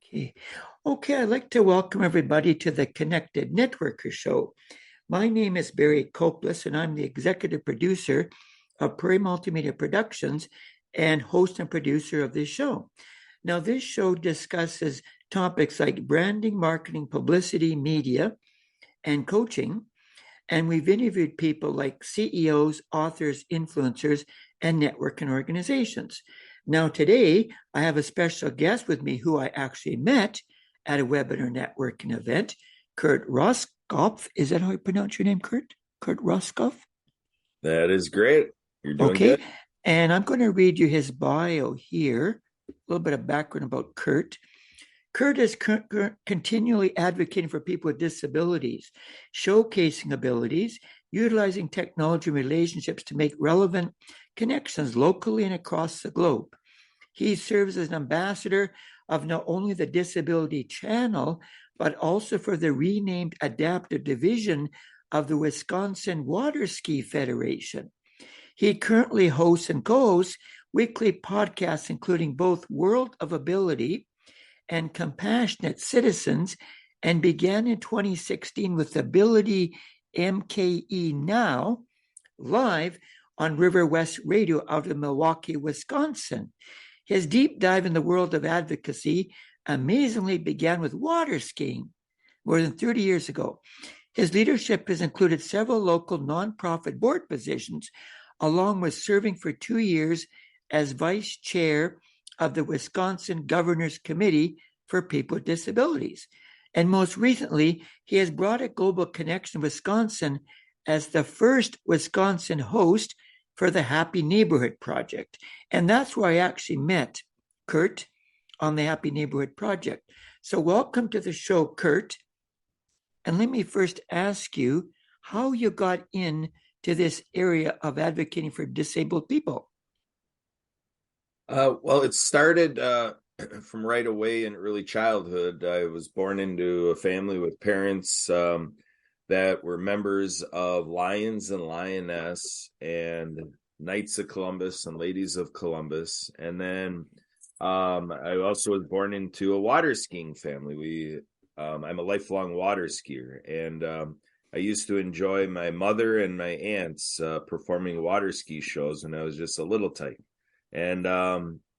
Okay. Okay, I'd like to welcome everybody to the Connected Networker Show. My name is Barry Copeless, and I'm the executive producer of Prairie Multimedia Productions and host and producer of this show. Now, this show discusses topics like branding, marketing, publicity, media, and coaching. And we've interviewed people like CEOs, authors, influencers, and networking organizations. Now, today, I have a special guest with me who I actually met at a webinar networking event, Kurt ROSKOPF. Is that how you pronounce your name, Kurt? Kurt ROSKOPF? That is great. You're doing Okay. good. And I'm going to read you his bio here, a little bit of background about Kurt. Kurt is continually advocating for people with disabilities, showcasing abilities, utilizing technology and relationships to make relevant connections locally and across the globe. He serves as an ambassador of not only the Disability Channel, but also for the renamed Adaptive Division of the Wisconsin Waterski Federation. He currently hosts and co-hosts weekly podcasts, including both World of Ability and Compassionate Citizens, and began in 2016 with AbilityMKE Now, live on Riverwest Radio out of Milwaukee, Wisconsin. His deep dive in the world of advocacy amazingly began with water skiing more than 30 years ago. His leadership has included several local nonprofit board positions, along with serving for 2 years as vice chair of the Wisconsin Governor's Committee for People with Disabilities. And most recently, he has brought a Global Connection Wisconsin as the first Wisconsin host for the Happy Neighborhood Project. And that's where I actually met Kurt on the Happy Neighborhood Project. So welcome to the show, Kurt. And let me first ask you how you got into this area of advocating for disabled people. Well, it started from right away in early childhood. I was born into a family with parents that were members of Lions and Lioness and Knights of Columbus and Ladies of Columbus. And then I also was born into a water skiing family. I'm a lifelong water skier, and I used to enjoy my mother and my aunts performing water ski shows when I was just a little tyke. And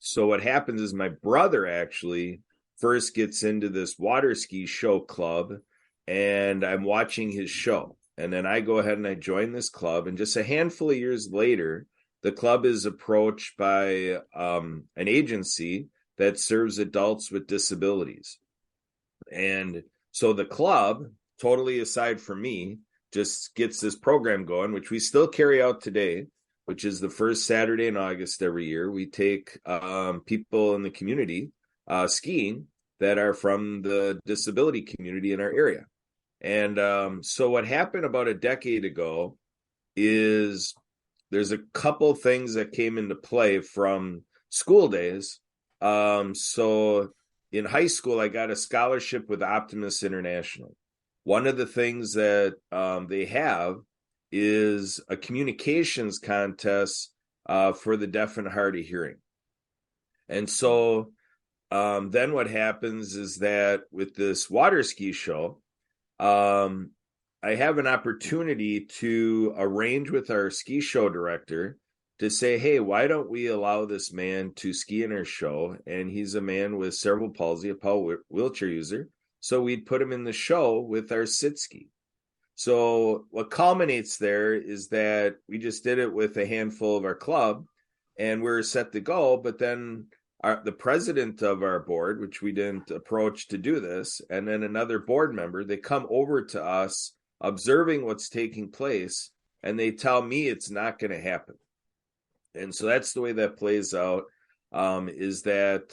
so what happens is my brother actually first gets into this water ski show club, and I'm watching his show. And then I go ahead and I join this club. And just a handful of years later, the club is approached by an agency that serves adults with disabilities. And so the club, totally aside from me, just gets this program going, which we still carry out today, which is the first Saturday in August every year. We take people in the community skiing that are from the disability community in our area. And so what happened about a decade ago is there's a couple things that came into play from school days. So in high school, I got a scholarship with Optimus International. One of the things that they have is a communications contest for the deaf and hard of hearing. And so then what happens is that with this water ski show, I have an opportunity to arrange with our ski show director to say, hey, why don't we allow this man to ski in our show? And he's a man with cerebral palsy, a power wheelchair user. So we'd put him in the show with our sit ski. So what culminates there is that we just did it with a handful of our club, and we're set to go. But then the president of our board, which we didn't approach to do this, and then another board member, they come over to us observing what's taking place, and they tell me it's not going to happen. And so that's the way that plays out, is that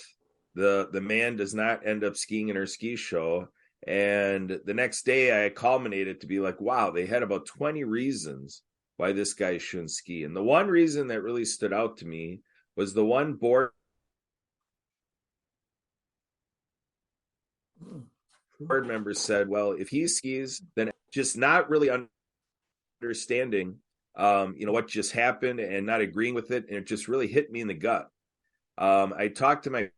the man does not end up skiing in our ski show. And the next day I culminated to be like, wow, they had about 20 reasons why this guy shouldn't ski. And the one reason that really stood out to me was the one board member said, well, if he skis, then just not really understanding, what just happened and not agreeing with it. And it just really hit me in the gut. I talked to my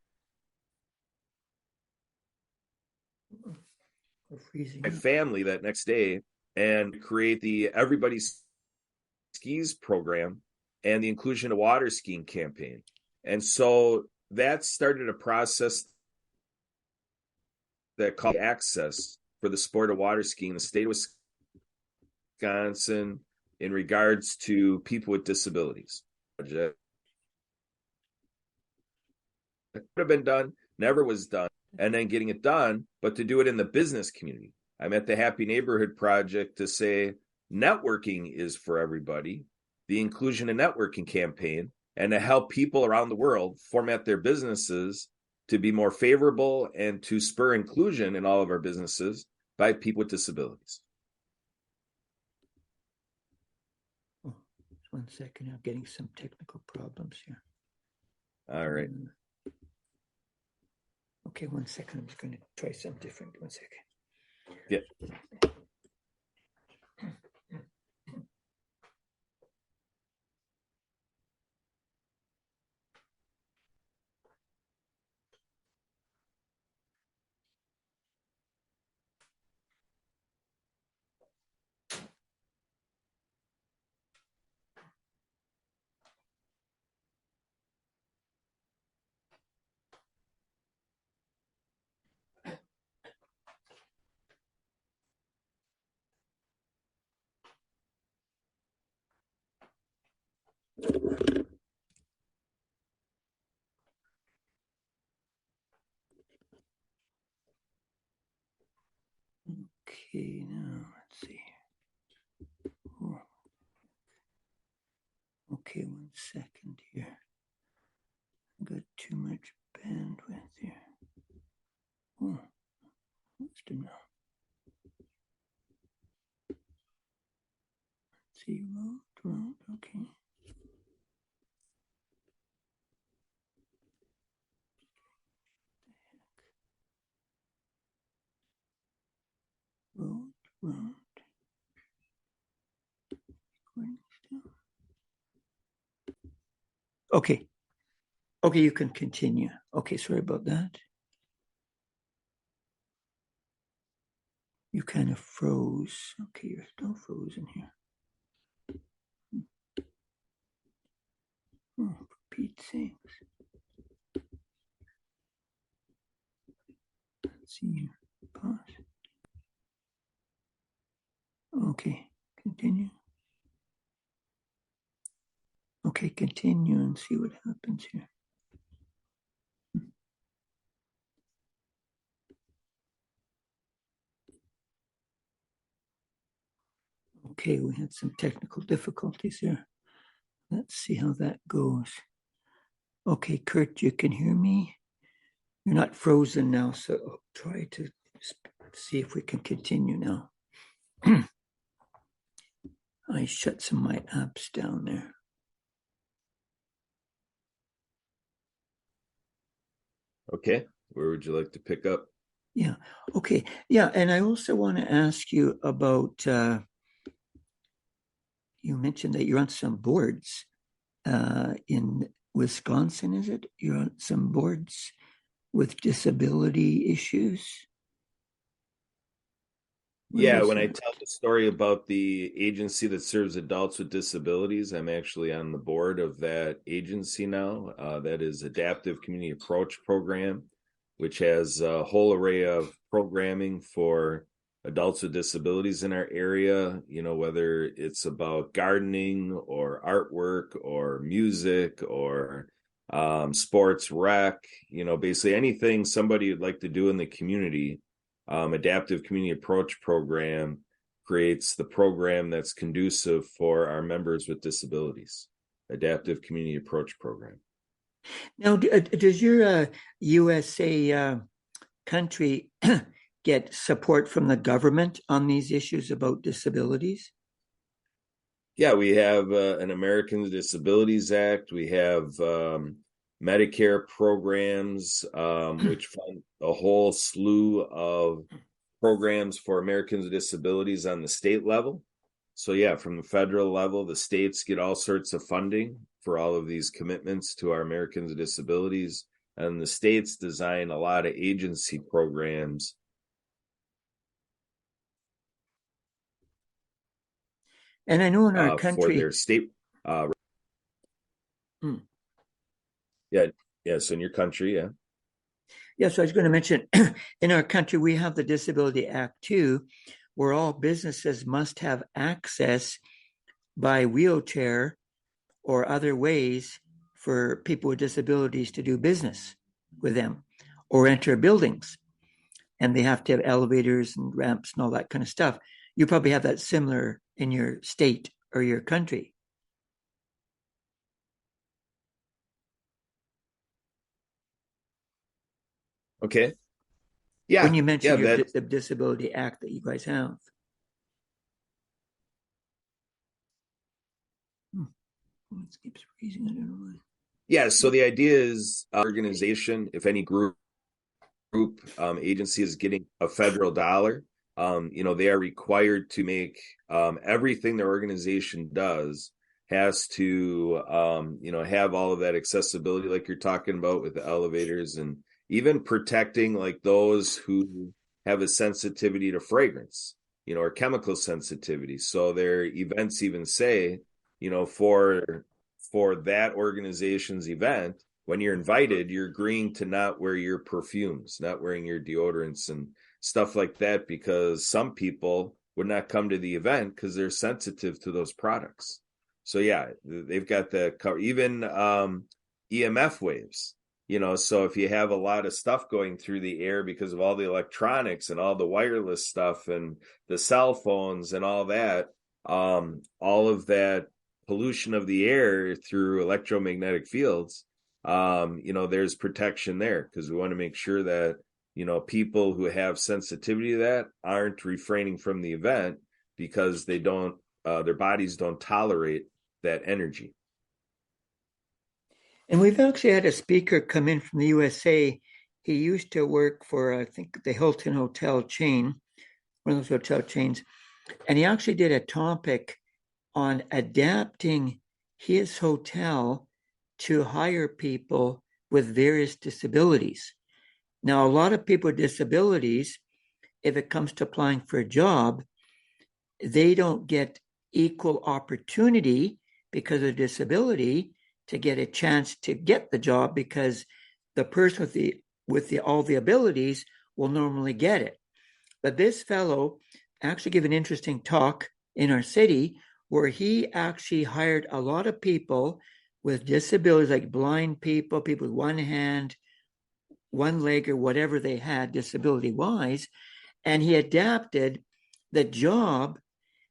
We're freezing my up. family that next day and create the Everybody Skis program and the Inclusion of Water Skiing campaign. And so that started a process that called access for the sport of water skiing in the state of Wisconsin in regards to people with disabilities. It could have been done, never was done, and then getting it done, but to do it in the business community. I'm at the Happy Neighborhood Project to say networking is for everybody, the Inclusion and Networking campaign, and to help people around the world format their businesses to be more favorable and to spur inclusion in all of our businesses by people with disabilities. Oh, 1 second. I'm getting some technical problems here. All right. Okay, 1 second. I'm just going to try something different. 1 second. Yeah. Okay, now let's see. Oh. Okay, 1 second here. I got too much bandwidth here. Oh, what's the now? Let's see, road, okay. Road. Okay. Okay, you can continue. Okay, sorry about that. You kind of froze. Okay, you're still frozen here. Oh, for Pete's sakes. Let's see here. Pause. Okay, continue. Okay, continue and see what happens here. Okay, we had some technical difficulties here. Let's see how that goes. Okay, Kurt, you can hear me? You're not frozen now, so I'll try to see if we can continue now. I shut some of my apps down there. Okay, where would you like to pick up? Yeah, okay. Yeah, and I also want to ask you about, you mentioned that you're on some boards in Wisconsin, is it? You're on some boards with disability issues? Yeah, when I tell the story about the agency that serves adults with disabilities, I'm actually on the board of that agency now. That is Adaptive Community Approach Program, which has a whole array of programming for adults with disabilities in our area, you know, whether it's about gardening or artwork or music or sports rec, you know, basically anything somebody would like to do in the community. Adaptive Community Approach Program creates the program that's conducive for our members with disabilities. Adaptive Community Approach Program. Now, does your USA country get support from the government on these issues about disabilities? Yeah, we have an Americans with Disabilities Act. We have Medicare programs, which fund a whole slew of programs for Americans with disabilities on the state level. So yeah, from the federal level, the states get all sorts of funding for all of these commitments to our Americans with disabilities. And the states design a lot of agency programs And I know in our for country, their state. hmm, Yeah, yeah. So in your country, yeah. yeah, so I was going to mention in our country, we have the Disability Act too, where all businesses must have access by wheelchair or other ways for people with disabilities to do business with them or enter buildings. And they have to have elevators and ramps and all that kind of stuff. You probably have that similar in your state or your country. Okay. When Yeah, you yeah. mentioned your That the Disability Act that you guys have. It keeps freezing. I don't know why. yeah. So the idea is organization, if any group agency is getting a federal dollar, they are required to make everything their organization does has to have all of that accessibility like you're talking about with the elevators, and even protecting like those who have a sensitivity to fragrance, or chemical sensitivity. So their events even say, for that organization's event, when you're invited, you're agreeing to not wear your perfumes, not wearing your deodorants and stuff like that, because some people would not come to the event because they're sensitive to those products. So yeah, they've got the cover. Even EMF waves, so if you have a lot of stuff going through the air because of all the electronics and all the wireless stuff and the cell phones and all that, all of that pollution of the air through electromagnetic fields, there's protection there, because we want to make sure that, people who have sensitivity to that aren't refraining from the event because they don't, their bodies don't tolerate that energy. And we've actually had a speaker come in from the USA. He used to work for, I think, the Hilton hotel chain, one of those hotel chains. And he actually did a topic on adapting his hotel to hire people with various disabilities. Now, a lot of people with disabilities, if it comes to applying for a job, they don't get equal opportunity because of disability to get a chance to get the job, because the person with the all the abilities will normally get it. But this fellow actually gave an interesting talk in our city where he actually hired a lot of people with disabilities, like blind people, people with one hand, one leg, or whatever they had disability wise. And he adapted the job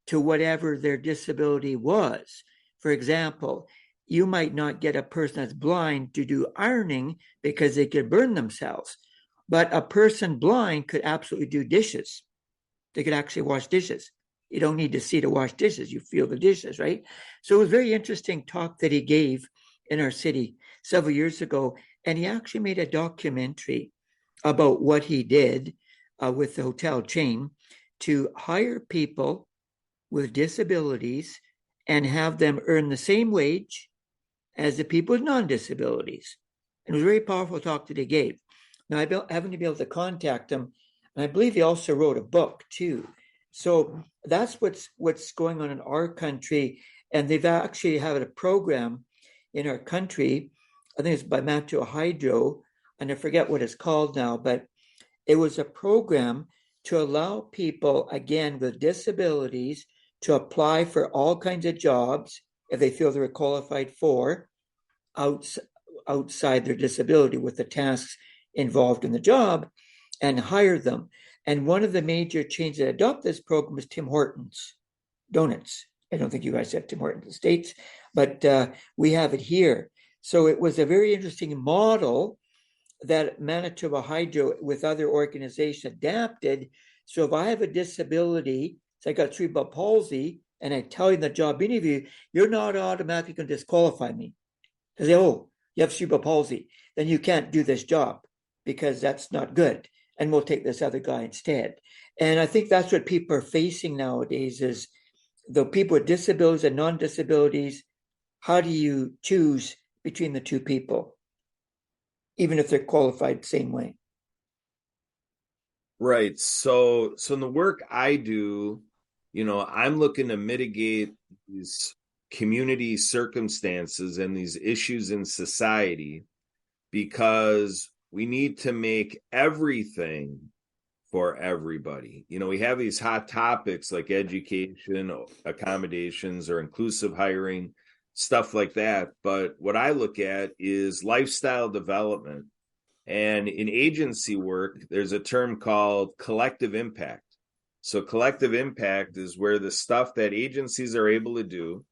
to whatever their disability was. For example, you might not get a person that's blind to do ironing because they could burn themselves, but a person blind could absolutely do dishes. They could actually wash dishes. You don't need to see to wash dishes. You feel the dishes, right? So it was a very interesting talk that he gave in our city several years ago. And he actually made a documentary about what he did with the hotel chain to hire people with disabilities and have them earn the same wage as the people with non-disabilities. And it was a very powerful talk that he gave. Now, I haven't been able to contact him, and I believe he also wrote a book too. So that's what's going on in our country, and they've actually had a program in our country. I think it's by Matthew Hydro, and I forget what it's called now, but it was a program to allow people, again, with disabilities to apply for all kinds of jobs if they feel they're qualified for outside their disability with the tasks involved in the job, and hire them. And one of the major chains that adopt this program is Tim Hortons Donuts. I don't think you guys have Tim Hortons in the States, but we have it here. So it was a very interesting model that Manitoba Hydro with other organizations adapted. So if I have a disability, so I got cerebral palsy, and I tell you in the job interview, you're not automatically going to disqualify me. Because you have cerebral palsy, then you can't do this job because that's not good. And we'll take this other guy instead. And I think that's what people are facing nowadays is the people with disabilities and non-disabilities. How do you choose between the two people, even if they're qualified the same way? Right. So in the work I do, I'm looking to mitigate these community circumstances and these issues in society because we need to make everything for everybody. We have these hot topics like education, accommodations, or inclusive hiring, stuff like that. But what I look at is lifestyle development. And in agency work, there's a term called collective impact. So collective impact is where the stuff that agencies are able to do,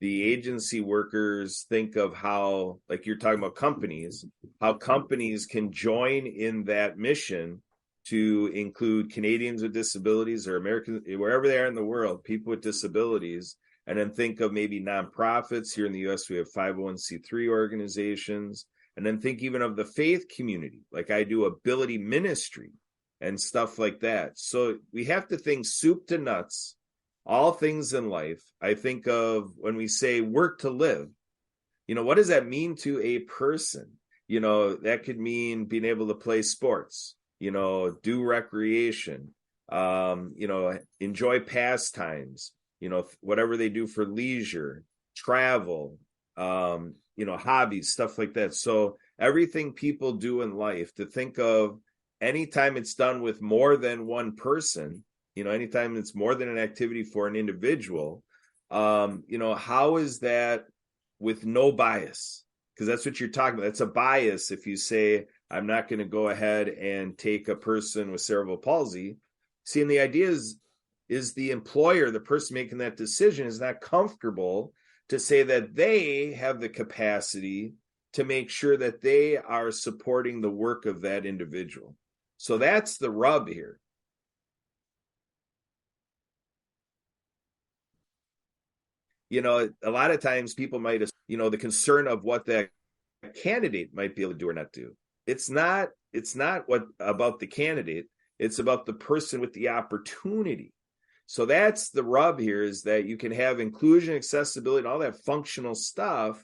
the agency workers think of how, like you're talking about companies, how companies can join in that mission to include Canadians with disabilities or Americans, wherever they are in the world, people with disabilities, and then think of maybe nonprofits. Here in the US, we have 501c3 organizations, and then think even of the faith community, like I do ability ministry and stuff like that. So we have to think soup to nuts, all things in life. I think of when we say work to live, what does that mean to a person? That could mean being able to play sports, do recreation, enjoy pastimes, whatever they do for leisure, travel, hobbies, stuff like that. So everything people do in life, to think of anytime it's done with more than one person, anytime it's more than an activity for an individual, how is that with no bias? Because that's what you're talking about. That's a bias if you say, I'm not going to go ahead and take a person with cerebral palsy. See, and the idea is the employer, the person making that decision, is not comfortable to say that they have the capacity to make sure that they are supporting the work of that individual. So that's the rub here. A lot of times people might, the concern of what that candidate might be able to do or not do. It's not what about the candidate. It's about the person with the opportunity. So that's the rub here, is that you can have inclusion, accessibility, and all that functional stuff,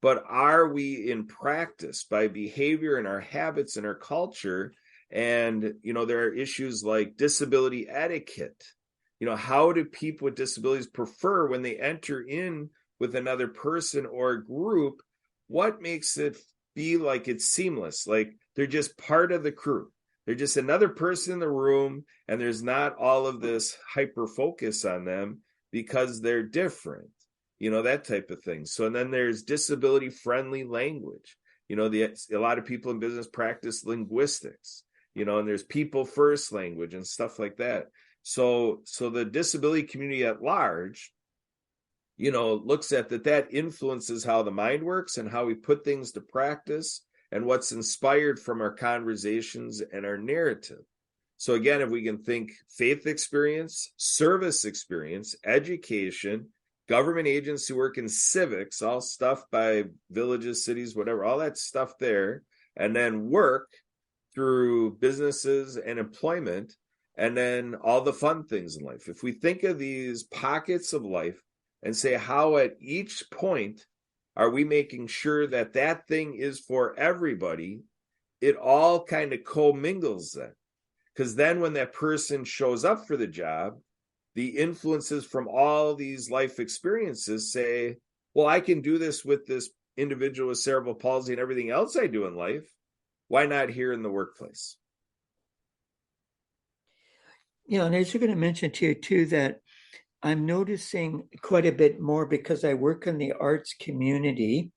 but are we in practice by behavior and our habits and our culture? And, there are issues like disability etiquette. How do people with disabilities prefer when they enter in with another person or a group? What makes it be like it's seamless, like they're just part of the crew? They're just another person in the room, and there's not all of this hyper focus on them because they're different, that type of thing. So, and then there's disability friendly language. A lot of people in business practice linguistics, and there's people first language and stuff like that. So the disability community at large, looks at that influences how the mind works and how we put things to practice and what's inspired from our conversations and our narrative. So again, if we can think faith experience, service experience, education, government agency work, and civics, all stuff by villages, cities, whatever, all that stuff there, and then work through businesses and employment, and then all the fun things in life. If we think of these pockets of life and say, how at each point are we making sure that that thing is for everybody, it all kind of commingles then. Because then when that person shows up for the job, the influences from all these life experiences say, well, I can do this with this individual with cerebral palsy and everything else I do in life. Why not here in the workplace? And as you're going to mention to you too, that I'm noticing quite a bit more because I work in the arts community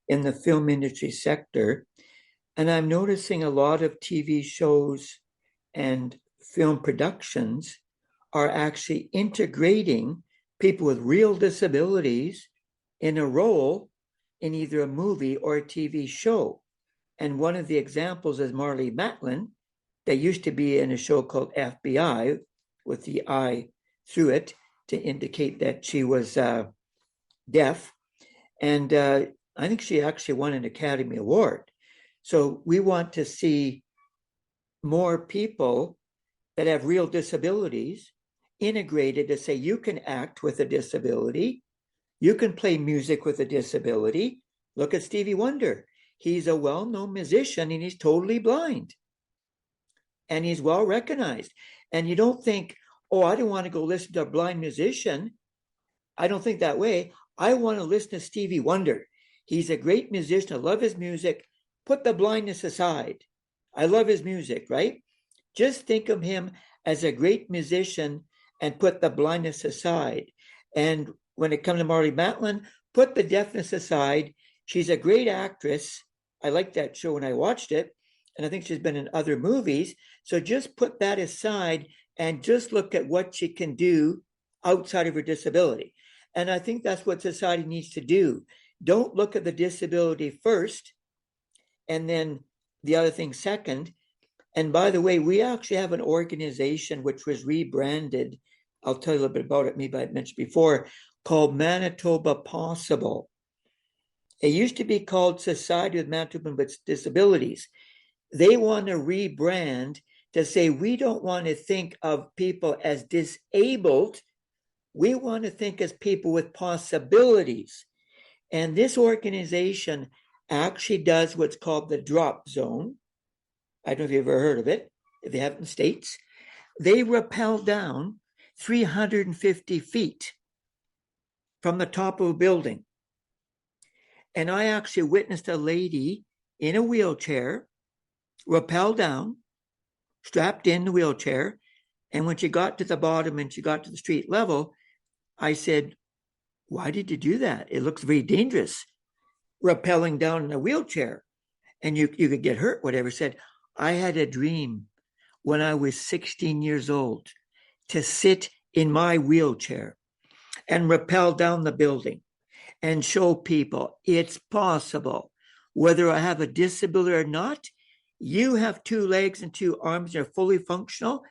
in the film industry sector, and I'm noticing a lot of TV shows and film productions are actually integrating people with real disabilities in a role in either a movie or a TV show. And one of the examples is Marlee Matlin, that used to be in a show called FBI with the I through it to indicate that she was deaf. And I think she actually won an Academy Award. So we want to see more people that have real disabilities integrated to say, you can act with a disability, you can play music with a disability. Look at Stevie Wonder. He's a well-known musician and he's totally blind. And he's well recognized. And you don't think, oh, I don't want to go listen to a blind musician. I don't think that way. I want to listen to Stevie Wonder. He's a great musician. I love his music. Put the blindness aside. I love his music, right? Just think of him as a great musician and put the blindness aside. And when it comes to Marlee Matlin, put the deafness aside. She's a great actress. I liked that show when I watched it, and I think she's been in other movies. So just put that aside and just look at what she can do outside of her disability. And I think that's what society needs to do. Don't look at the disability first and then the other thing second. And by the way, we actually have an organization which was rebranded. I'll tell you a little bit about it, maybe I mentioned before, called Manitoba Possible. It used to be called Society of Manitoba with Disabilities. They want to rebrand to say we don't want to think of people as disabled. We want to think as people with possibilities. And this organization actually does what's called the drop zone. I don't know if you've ever heard of it. If they have it in the States, they rappel down 350 feet from the top of a building. And I actually witnessed a lady in a wheelchair rappel down, strapped in the wheelchair. And when she got to the bottom and she got to the street level, I said, why did you do that? It looks very dangerous, rappelling down in a wheelchair. And you could get hurt, whatever. Said, I had a dream when I was 16 years old to sit in my wheelchair and rappel down the building and show people it's possible. Whether I have a disability or not, you have 2 legs and 2 arms and are fully functional.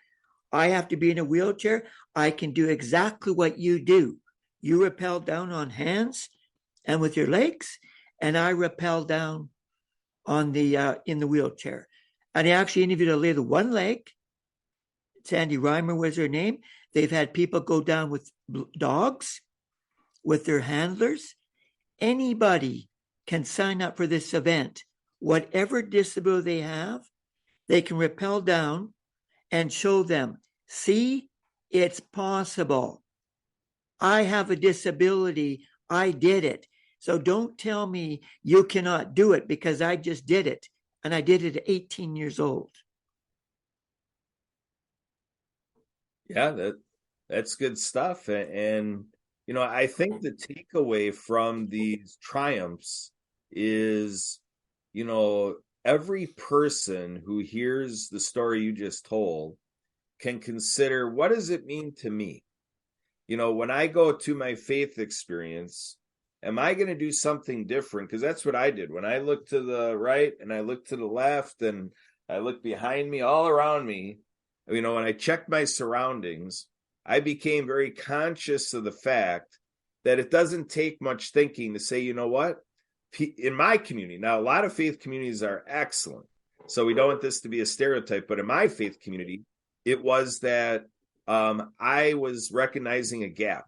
I have to be in a wheelchair. I can do exactly what you do. You rappel down on hands and with your legs, and I rappel down on the in the wheelchair. And I actually interviewed a lady with one leg. Sandy Reimer was her name. They've had people go down with dogs, with their handlers. Anybody can sign up for this event. Whatever disability they have, they can rappel down and show them, see, it's possible. I have a disability. I did it. So don't tell me you cannot do it because I just did it. And I did it at 18 years old. Yeah, that's good stuff. And, you know, I think the takeaway from these triumphs is, you know, every person who hears the story you just told can consider, what does it mean to me? You know, when I go to my faith experience, am I going to do something different? Because that's what I did. When I looked to the right and I looked to the left and I looked behind me, all around me, you know, when I checked my surroundings, I became very conscious of the fact that it doesn't take much thinking to say, you know what, in my community, now a lot of faith communities are excellent, so we don't want this to be a stereotype, but in my faith community, it was that I was recognizing a gap.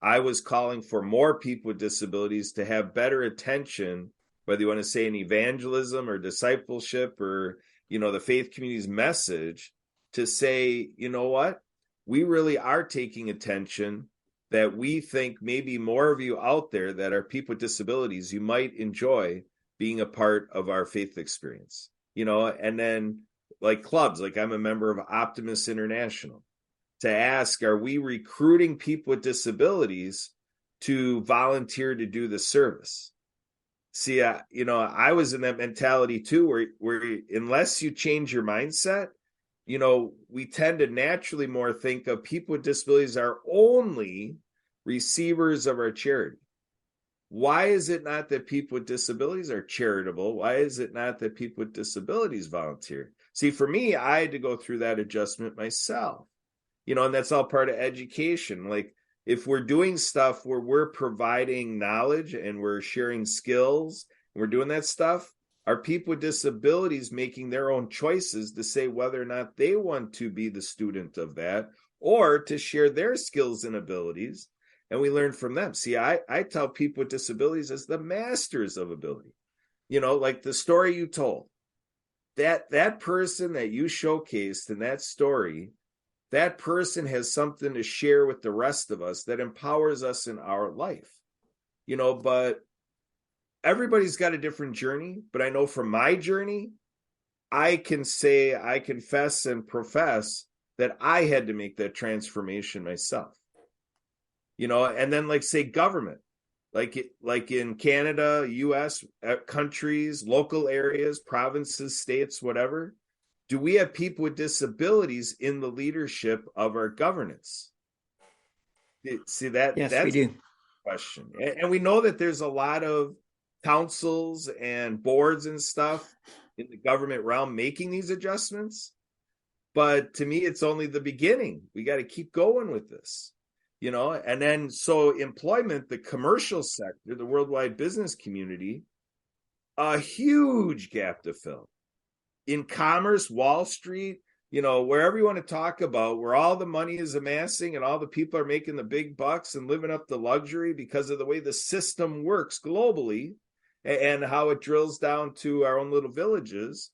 I was calling for more people with disabilities to have better attention, whether you want to say in evangelism or discipleship or, you know, the faith community's message, to say, you know what, we really are taking attention, that we think maybe more of you out there that are people with disabilities, you might enjoy being a part of our faith experience, you know. And then like clubs, like I'm a member of Optimist International, to ask, are we recruiting people with disabilities to volunteer to do the service? See, you know, I was in that mentality too, where unless you change your mindset, you know, we tend to naturally more think of people with disabilities are only receivers of our charity. Why is it not that people with disabilities are charitable? Why is it not that people with disabilities volunteer? See, for me, I had to go through that adjustment myself, you know, and that's all part of education. Like, if we're doing stuff where we're providing knowledge and we're sharing skills, and we're doing that stuff, are people with disabilities making their own choices to say whether or not they want to be the student of that or to share their skills and abilities, and we learn from them. See, I tell people with disabilities as the masters of ability. You know, like the story you told, that person that you showcased in that story that person has something to share with the rest of us that empowers us in our life. But everybody's got a different journey. But I know from my journey, I can say, I confess and profess that I had to make that transformation myself. And then like say government, like in Canada, US, countries, local areas, provinces, states, whatever. Do we have people with disabilities in the leadership of our governance? See that? Yes, that's we do. the question. And we know that there's a lot of councils and boards and stuff in the government realm making these adjustments. But to me, it's only the beginning. We got to keep going with this, and then so employment, the commercial sector, the worldwide business community, a huge gap to fill. In commerce, Wall Street, wherever you want to talk about, where all the money is amassing and all the people are making the big bucks and living up the luxury because of the way the system works globally and how it drills down to our own little villages,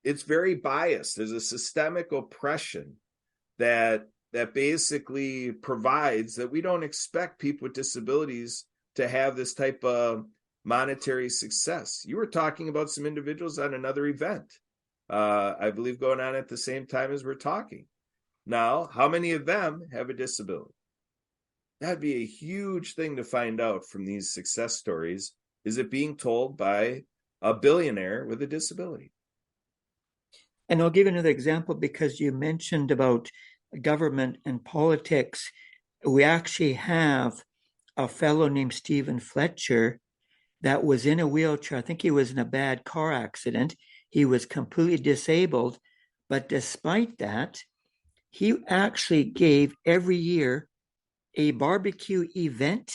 it's very biased. There's a systemic oppression that basically provides that we don't expect people with disabilities to have this type of monetary success. You were talking about some individuals on another event, I believe going on at the same time as we're talking. Now, how many of them have a disability? That'd be a huge thing to find out from these success stories. Is it being told by a billionaire with a disability? And I'll give you another example because you mentioned about government and politics. We actually have a fellow named Stephen Fletcher that was in a wheelchair. I think he was in a bad car accident. He was completely disabled. But despite that, he actually gave every year a barbecue event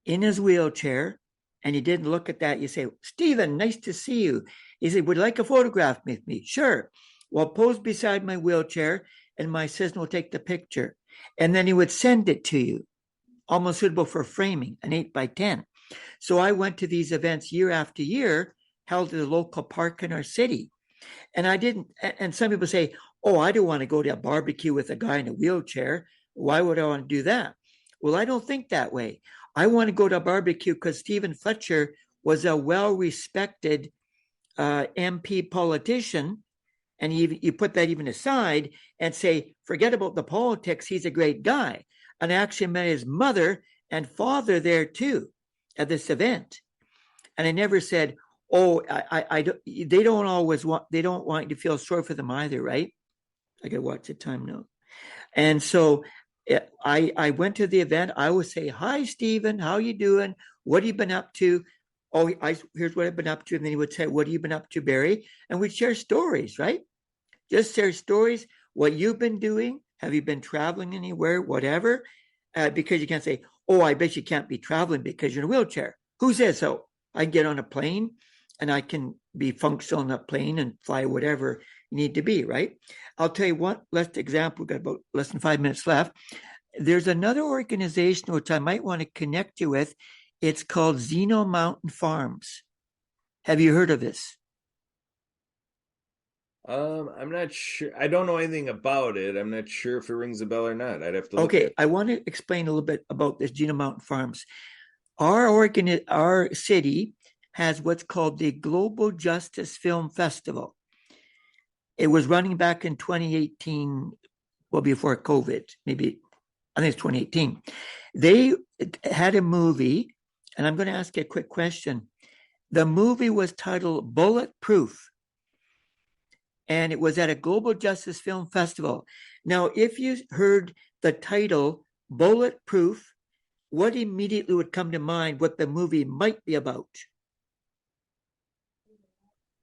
in his wheelchair. And he didn't look at that. You say, Stephen, nice to see you. He said, would you like a photograph with me? Sure. Well, pose beside my wheelchair and my assistant will take the picture. And then he would send it to you, almost suitable for framing, an 8x10. So I went to these events year after year, held at a local park in our city. And I didn't, and some people say, oh, I don't want to go to a barbecue with a guy in a wheelchair. Why would I want to do that? Well, I don't think that way. I want to go to a barbecue because Stephen Fletcher was a well-respected MP politician. And you put that even aside and say, forget about the politics. He's a great guy. And I actually met his mother and father there too at this event. And I never said, oh, they don't want you to feel sorry for them either, right? I got to watch the time now. And so I went to the event. I would say, hi, Stephen, how you doing? What have you been up to? Oh, here's what I've been up to. And then he would say, what have you been up to, Barry? And we'd share stories, right? Just share stories, what you've been doing. Have you been traveling anywhere, whatever? Because you can't say, oh, I bet you can't be traveling because you're in a wheelchair. Who says so? I can get on a plane and I can be functional on a plane and fly whatever you need to be, right? I'll tell you one last example. We've got about less than 5 minutes left. There's another organization which I might want to connect you with. It's called Zeno Mountain Farms. Have you heard of this? I'm not sure. I don't know anything about it. I'm not sure if it rings a bell or not. I'd have to look at it. I want to explain a little bit about this Zeno Mountain Farms. Our city has what's called the Global Justice Film Festival. It was running back in 2018, well, before COVID, maybe, I think it's 2018. They had a movie, and I'm going to ask you a quick question. The movie was titled Bulletproof, and it was at a Global Justice Film Festival. Now, if you heard the title Bulletproof, what immediately would come to mind what the movie might be about?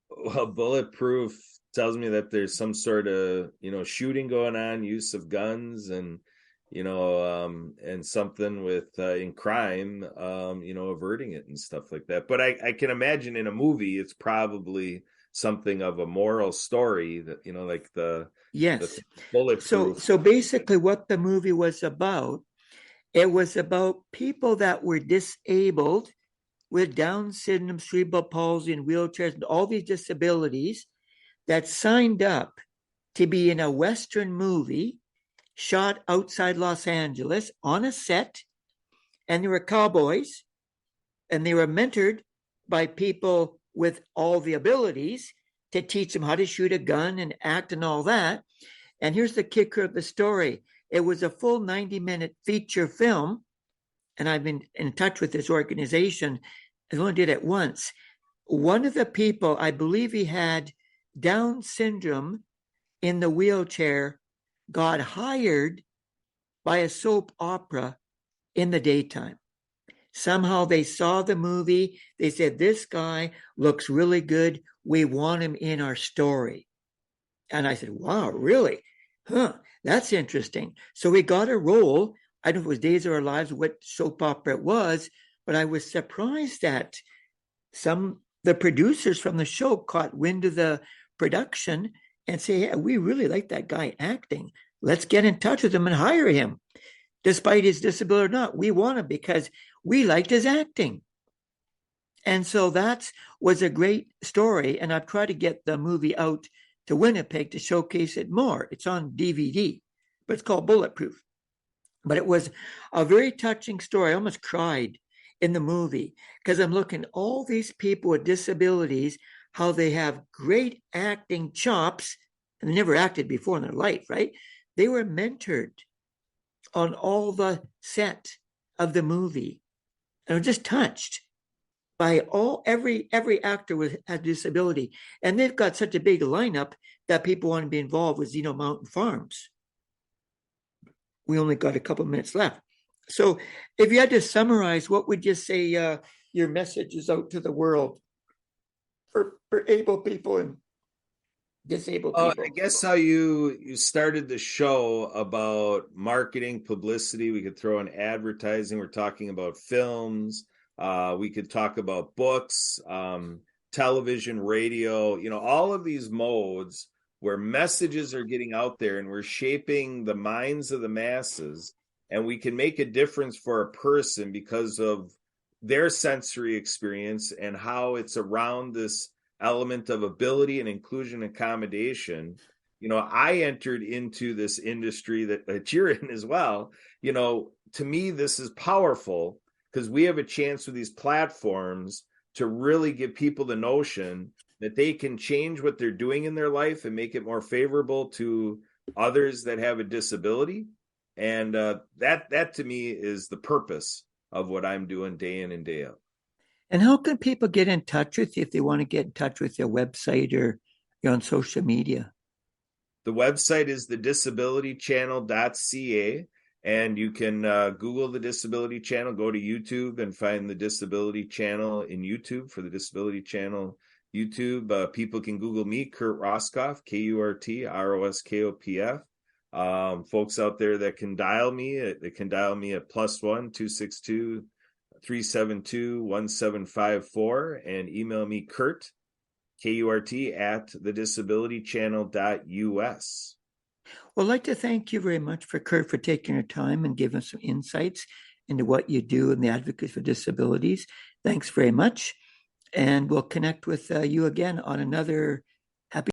Well, Bulletproof tells me that there's some sort of, shooting going on, use of guns and, and something with in crime, averting it and stuff like that. But I can imagine in a movie, it's probably something of a moral story that, like the Bulletproof. So basically what the movie was about, it was about people that were disabled with Down syndrome, cerebral palsy, and wheelchairs, and all these disabilities that signed up to be in a Western movie shot outside Los Angeles on a set, and they were cowboys, and they were mentored by people with all the abilities to teach them how to shoot a gun and act and all that. And here's the kicker of the story. It was a full 90-minute feature film, and I've been in touch with this organization. I only did it once. One of the people, I believe he had Down syndrome in the wheelchair, got hired by a soap opera in the daytime. Somehow they saw the movie. They said, this guy looks really good. We want him in our story. And I said, wow, really? Huh, that's interesting. So we got a role. I don't know if it was Days of Our Lives, what soap opera it was, but I was surprised that the producers from the show caught wind of the production and say, yeah, we really like that guy acting. Let's get in touch with him and hire him. Despite his disability or not, we want him because we liked his acting. And so that was a great story. And I've tried to get the movie out to Winnipeg to showcase it more. It's on DVD, but it's called Bulletproof. But it was a very touching story. I almost cried in the movie because I'm looking at all these people with disabilities, how they have great acting chops, and they never acted before in their life, right? They were mentored on all the set of the movie. And I was just touched by every actor with a disability. And they've got such a big lineup that people want to be involved with Zeno Mountain Farms. We only got a couple minutes left. So if you had to summarize, what would you say your message is out to the world for able people and disabled people? I guess how you started the show about marketing, publicity. We could throw in advertising. We're talking about films. We could talk about books, television, radio, all of these modes where messages are getting out there and we're shaping the minds of the masses, and we can make a difference for a person because of their sensory experience and how it's around this element of ability and inclusion and accommodation. I entered into this industry that you're in as well. To me, this is powerful because we have a chance with these platforms to really give people the notion that they can change what they're doing in their life and make it more favorable to others that have a disability. And that to me is the purpose of what I'm doing day in and day out. And how can people get in touch with you if they want to get in touch with your website or you're on social media? The website is the disabilitychannel.ca, and you can Google the Disability Channel, go to YouTube and find the Disability Channel in YouTube for the Disability Channel YouTube. People can Google me, Kurt Roskoff, KurtRoskopf. Folks out there that can dial me, they can dial me at +1 262 372-1754 and email me Kurt, Kurt, at thedisabilitychannel.us. Well, I'd like to thank you very much Kurt for taking your time and giving us some insights into what you do in the advocacy for disabilities. Thanks very much. And we'll connect with you again on another